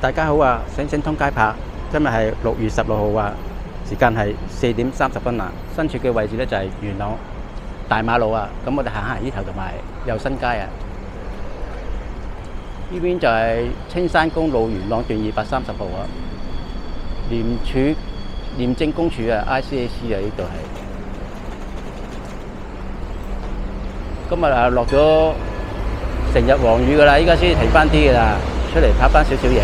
大家好啊！醒醒通街拍，今日係6月16號啊，時間係4點30分啊。身處嘅位置咧就係元朗大馬路啊。咁我哋行行呢頭同埋右新街啊。呢邊就係青山公路元朗段230號啊。廉政公署啊 ，ICAC 啊，呢度係。今日啊落咗成日黃雨噶啦，依家先停翻啲噶啦。出嚟拍翻少少嘢，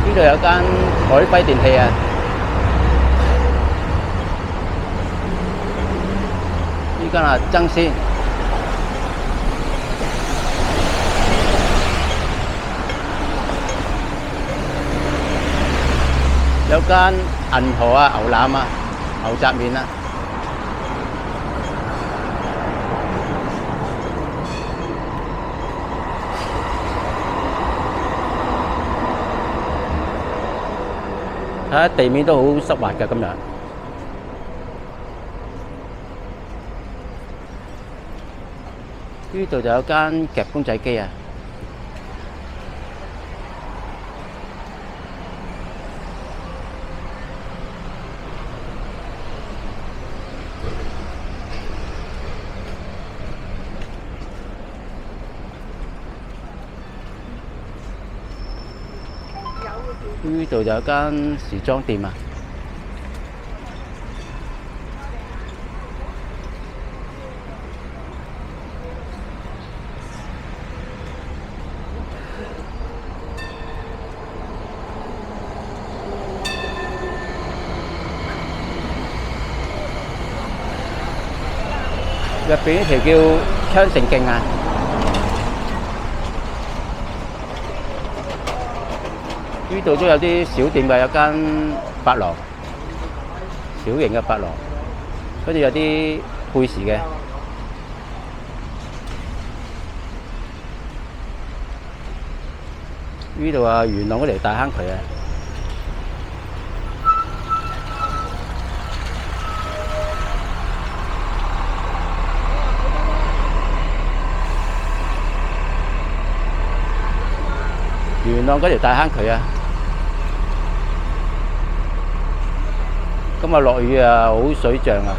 呢度有間海輝電器啊，呢間啊爭鮮，有間銀河啊牛腩啊牛雜麵啊。睇下地面都好濕滑㗎，今日。呢度就有間夾公仔機啊。呢度就有間時裝店啊。入邊呢條叫昌盛徑啊。呢度都有啲小店嘅，有間髮廊，小型嘅髮廊，跟住有啲配飾嘅。呢度啊，元朗嗰條大坑渠啊。元朗嗰條大坑渠啊。今日落雨啊，好水漲啊！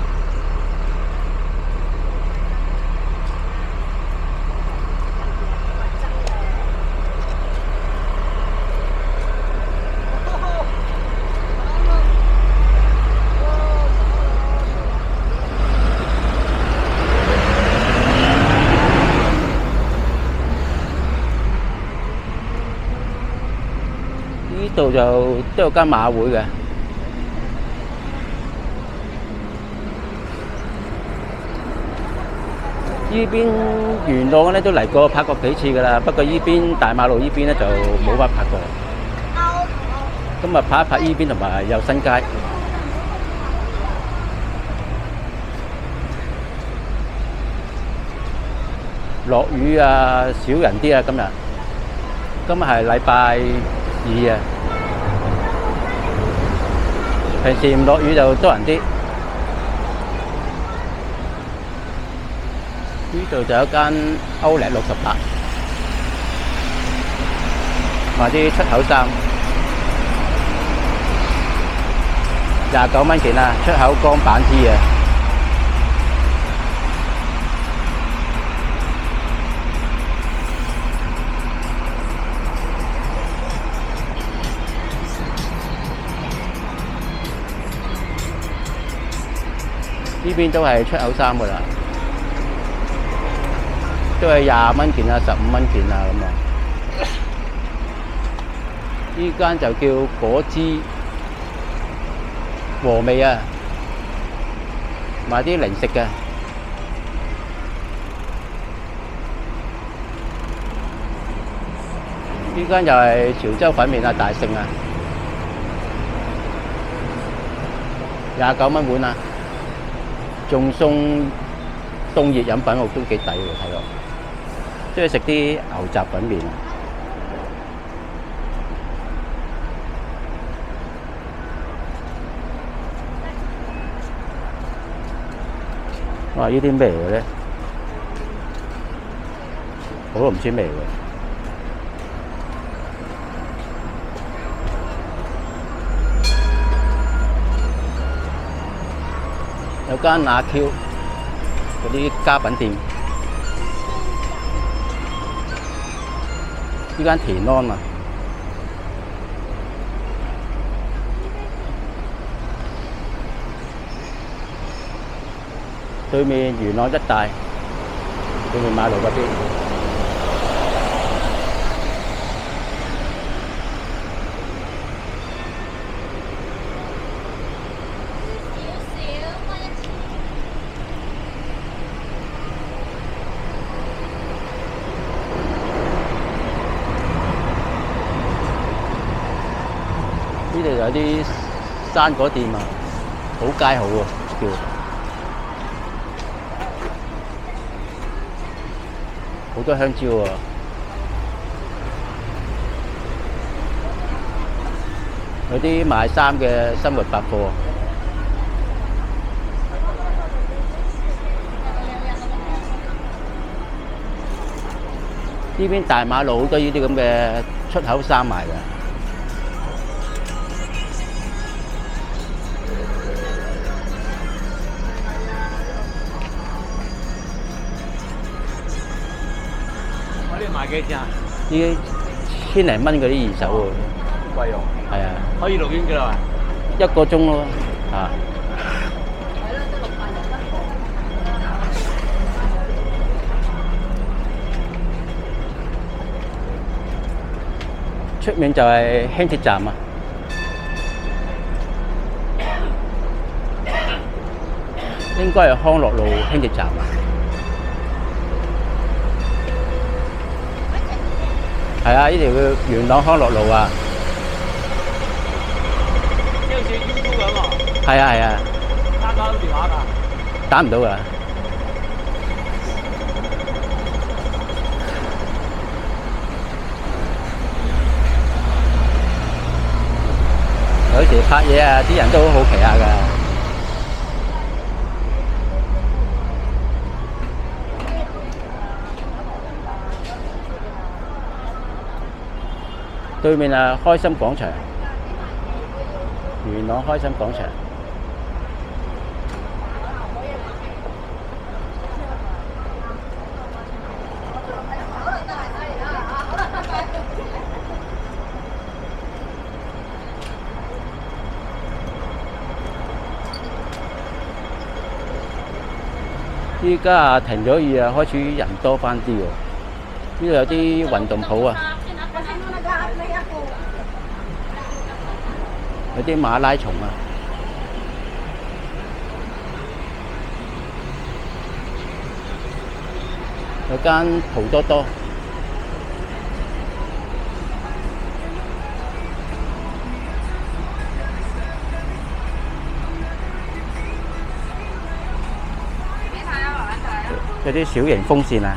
呢度就都有間馬會嘅。呢邊元朗咧都嚟過拍過幾次㗎啦，不過呢邊大馬路呢邊咧就冇乜拍過。今日拍一拍呢邊同埋右新街。落雨啊，少人啲啊，今日係禮拜2啊，平時唔落雨就多人啲。呢度就有間Outlet 68，賣啲出口衫，29蚊件啊，出口光板 T 啊。呢邊都係出口衫㗎啦。都係20蚊件啊，15蚊件啊咁啊。呢間就叫果汁和味啊，賣啲零食嘅。呢間就係潮州粉麵啊，大盛啊，29蚊碗啊，仲送凍熱飲品，我都幾抵喎，睇落。中意食啲牛雜粉麵啊！哇！呢啲咩嚟嘅咧？我都唔知咩嚟嘅。有間阿 Q 嗰啲家品店，呢間田安啊，對面元朗一帶，對面馬路嗰邊。呢度有啲生果店啊，好街好喎，叫好多香蕉啊！有啲賣衫嘅生活百貨。呢邊大馬路好多呢啲咁嘅出口衫賣嘅。賣幾錢啊？呢千零蚊嗰啲二手喎。貴喎。係啊。可以錄影幾耐啊？1個鐘咯，啊。出面就係輕鐵站啊。應該係康樂路輕鐵站啊。係啊，呢條叫元朗康樂路啊。即係好似 YouTube 咁喎。係啊係啊。打到電話㗎？打唔到㗎。有時拍嘢啊，啲人都好好奇下㗎。對面啊，開心廣場，元朗開心廣場。依家啊停咗雨啊，開始人多返啲喎。呢度有啲運動鋪啊。有啲馬拉松啊，有間葡多多，有啲小型風扇啊。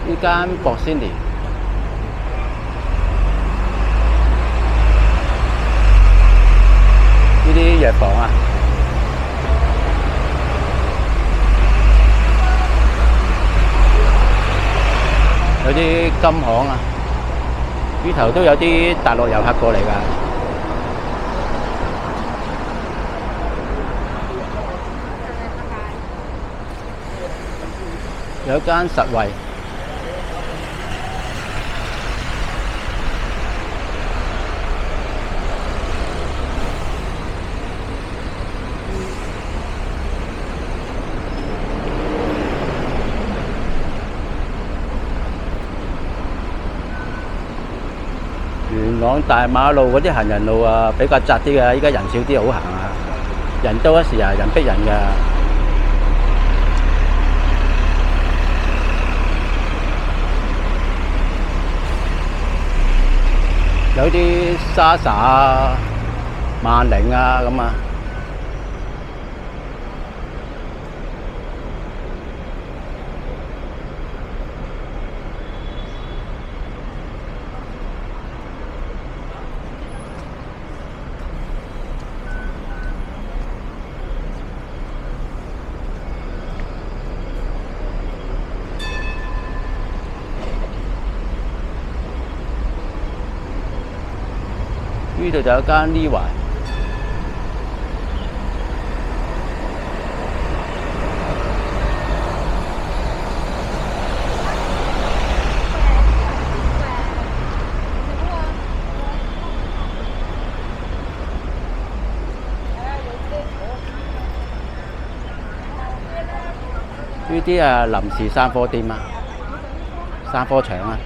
呢間博先年，呢啲藥房啊，有啲金行啊，呢頭都有啲大陸遊客過嚟㗎。有間實惠。元朗大馬路嗰啲行人路啊，比較窄啲嘅，依家人少啲，好行啊。人多嗰時啊，人逼人㗎。有啲莎莎啊、萬寧啊咁啊。呢度就有間呢懷。呢啲啊臨時生貨店啊，生貨場啊。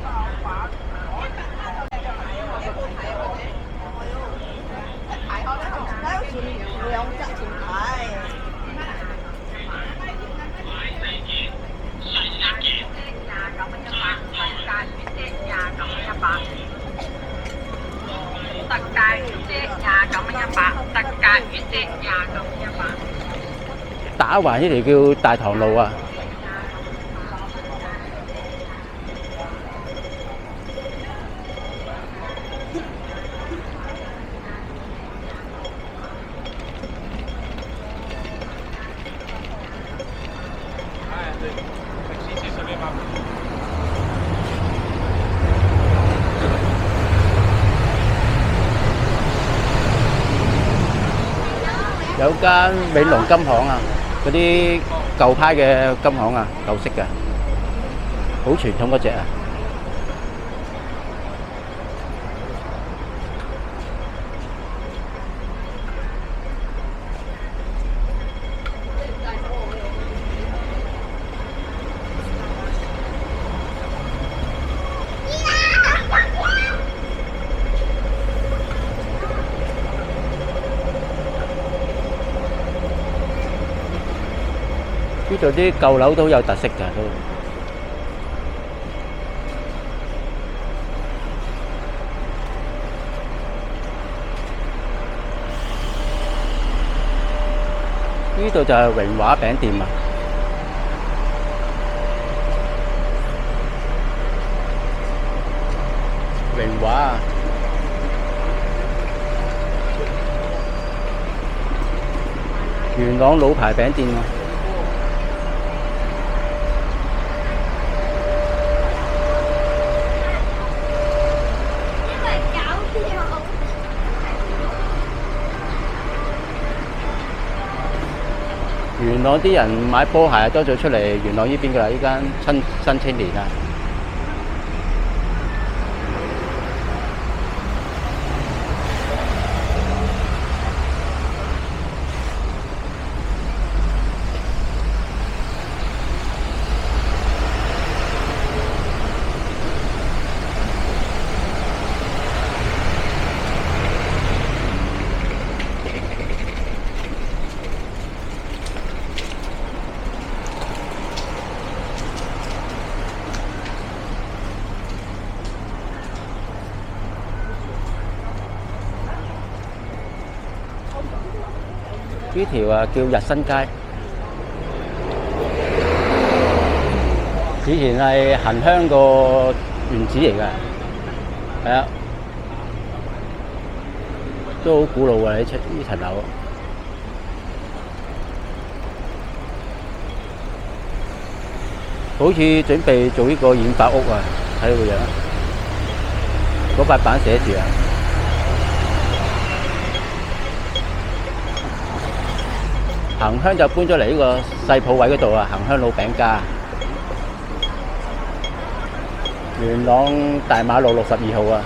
打橫呢條叫大棠路啊。有間永隆金行啊，嗰啲舊派嘅金行啊，舊式嘅，好傳統嗰隻啊。呢度啲舊樓都有特色㗎，都。呢度就係榮華餅店啊。榮華啊，元朗老牌餅店啊。元朗啲人買波鞋多咗出嚟元朗呢邊㗎啦，呢間新青年啊。呢條啊叫日新街，以前係恒香個原址嚟㗎，係啊，都好古老㗎呢層樓。好似準備做呢個染髮屋啊，睇個樣，嗰塊板寫住啊。恒香就搬咗嚟呢個細鋪位嗰度啊，恒香老餅家，元朗大馬路62號啊。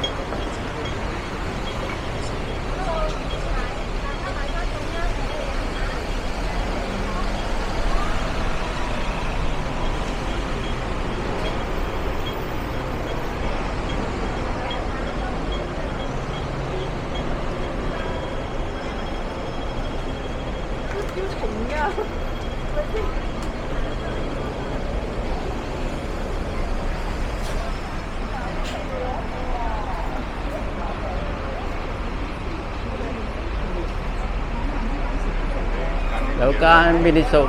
有間 mini show，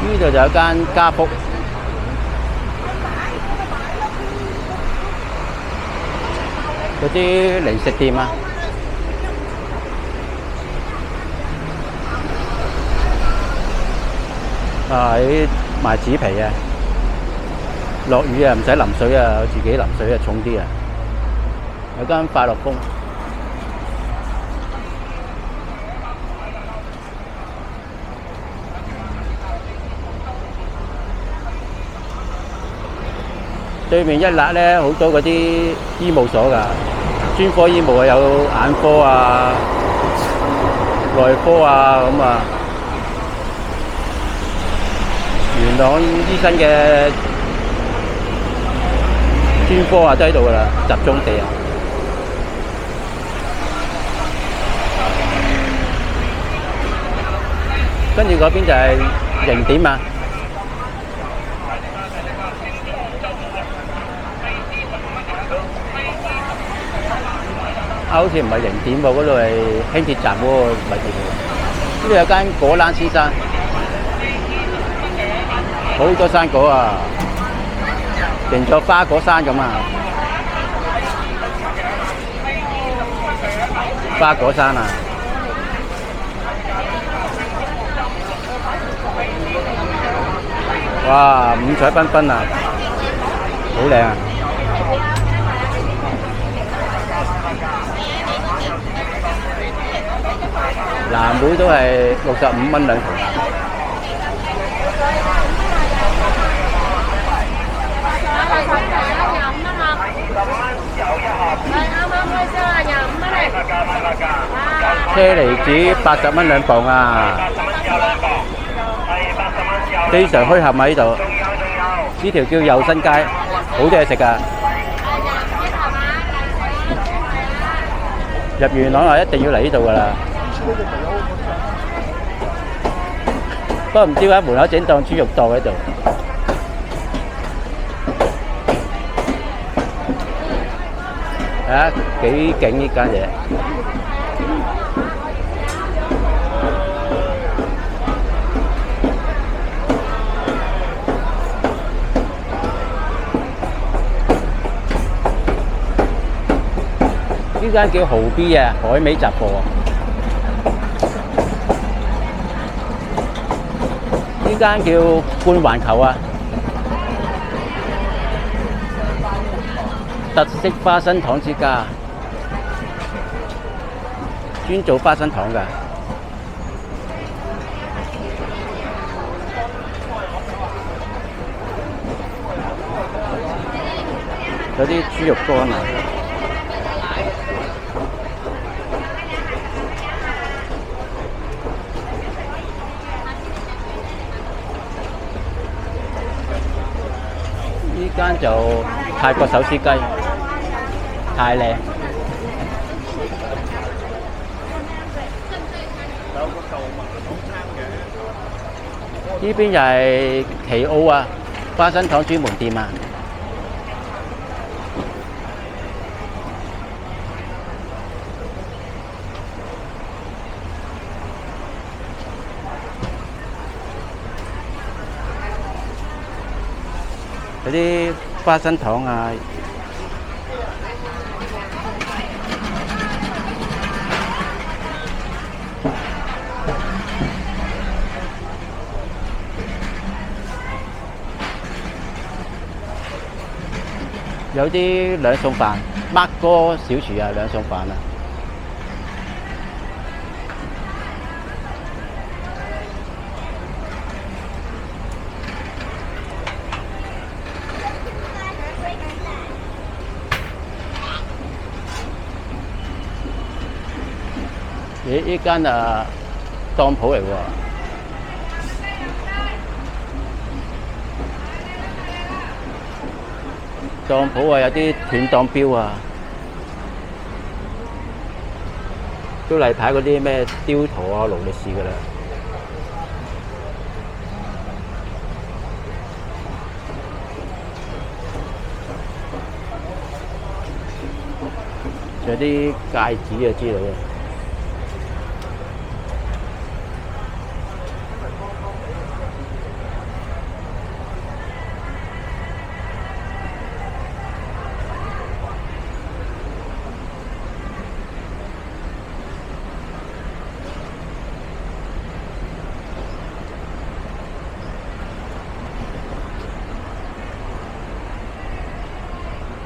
呢度就有間家福，嗰啲零食店啊。啊喺賣紙皮啊，落雨啊唔使淋水啊，自己淋水啊重啲啊。有間快樂風。對面一辣咧好多嗰啲醫務所㗎，專科醫務啊，有眼科啊、內科啊咁啊。元朗醫生嘅專科啊都喺度㗎啦，集中地啊。跟住嗰邊就係營點啊。好似唔係營點喎，嗰度係輕鐵站嗰個位置喎。呢度有間果欄先生，好多生果啊，成座花果山咁啊！花果山啊！哇，五彩繽紛啊，好靚啊！藍莓都係65蚊兩條。車厘子80蚊兩磅啊！非常墟冚喺呢度。呢條叫佑新街，好多嘢食㗎。入元朗啊，一定要嚟呢度㗎啦。不過唔知點解門口整檔豬肉檔喺度。啊，幾勁呢間嘢！呢間叫豪 B 啊，海味雜貨。呢間叫冠環球啊，特色花生糖之家，專做花生糖㗎。有啲豬肉乾啊。呢間就泰國手撕雞，太靚。呢邊就係奇澳啊，花生糖專門店啊。有啲花生糖啊，有啲兩餸飯，孖哥小廚啊，兩餸飯啊。咦？呢間啊當鋪嚟喎，當鋪啊有啲斷檔標啊，都例牌嗰啲咩雕陀啊、勞力士㗎啦。仲有啲戒指啊之類嘅。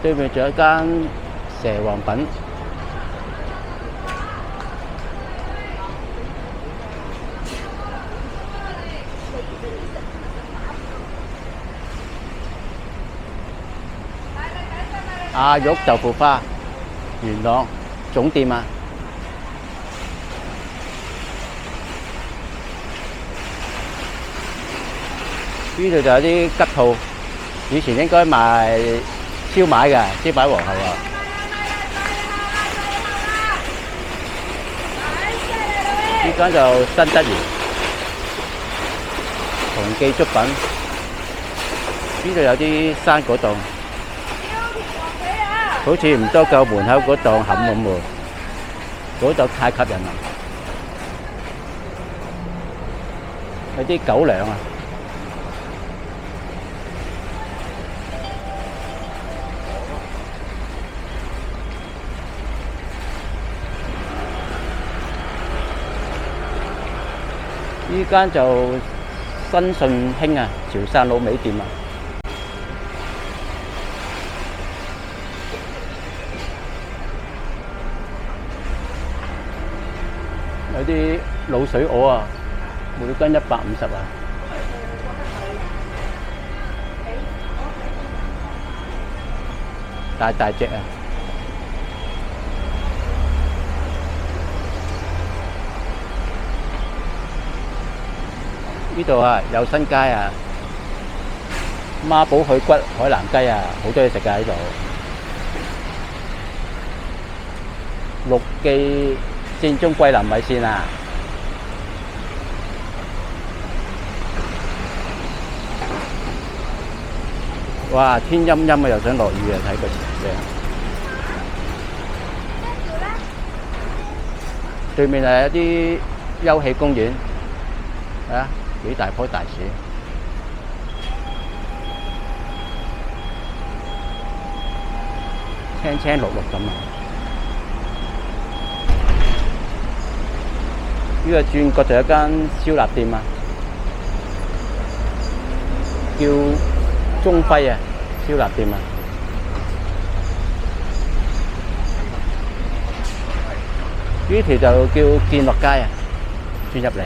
對面仲有一間蛇王品。阿玉豆腐花，元朗總店啊！呢度就有啲吉鋪，以前應該賣燒賣嘅，燒賣皇后啊！呢間就新德源，同記粥品。呢度有啲生果檔。好似唔多夠門口嗰檔冚咁喎，嗰檔太吸引啦！有啲狗糧啊！呢間就新順興啊，潮汕老味店啊！有啲滷水鵝啊，每斤150啊，大大隻啊！呢度啊有新街啊，孖寶去骨海南雞啊，好多嘢食㗎喺度。六記正宗桂林米線啊！哇，天陰陰啊，又想落雨啊！睇個樣。對面係一啲休憩公園，啊，幾大棵大樹，青青綠綠咁啊！呢個轉角就有一間燒臘店啊，叫中輝啊，燒臘店啊。呢條就叫建樂街啊，轉入嚟。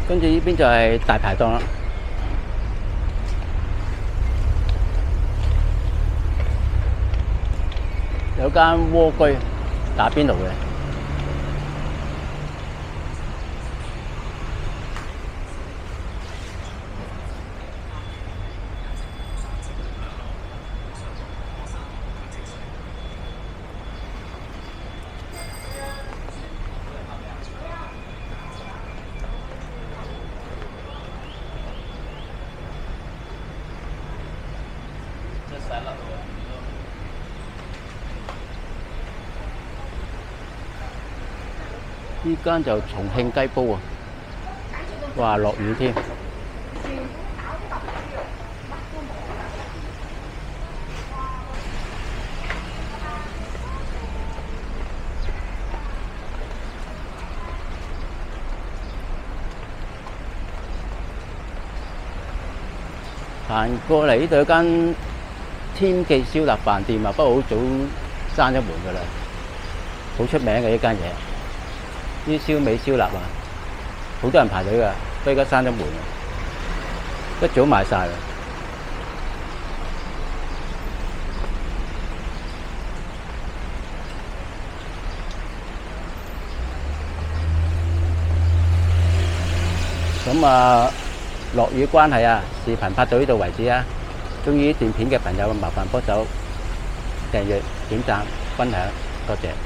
跟住呢邊就係大排檔啦，有間蝸居打邊爐嘅。呢間就重慶雞煲啊！哇，落雨添。行過嚟呢度有間天記燒臘飯店啊，不過好早閂咗門㗎啦，好出名嘅呢間嘢。啲燒味燒臘啊，好多人排隊㗎，不過而家閂咗門啦，一早賣晒啦。咁啊，落雨關係啊，視頻拍到呢度為止啊。鍾意呢段片嘅朋友，麻煩幫手訂閱、點讚、分享，多謝。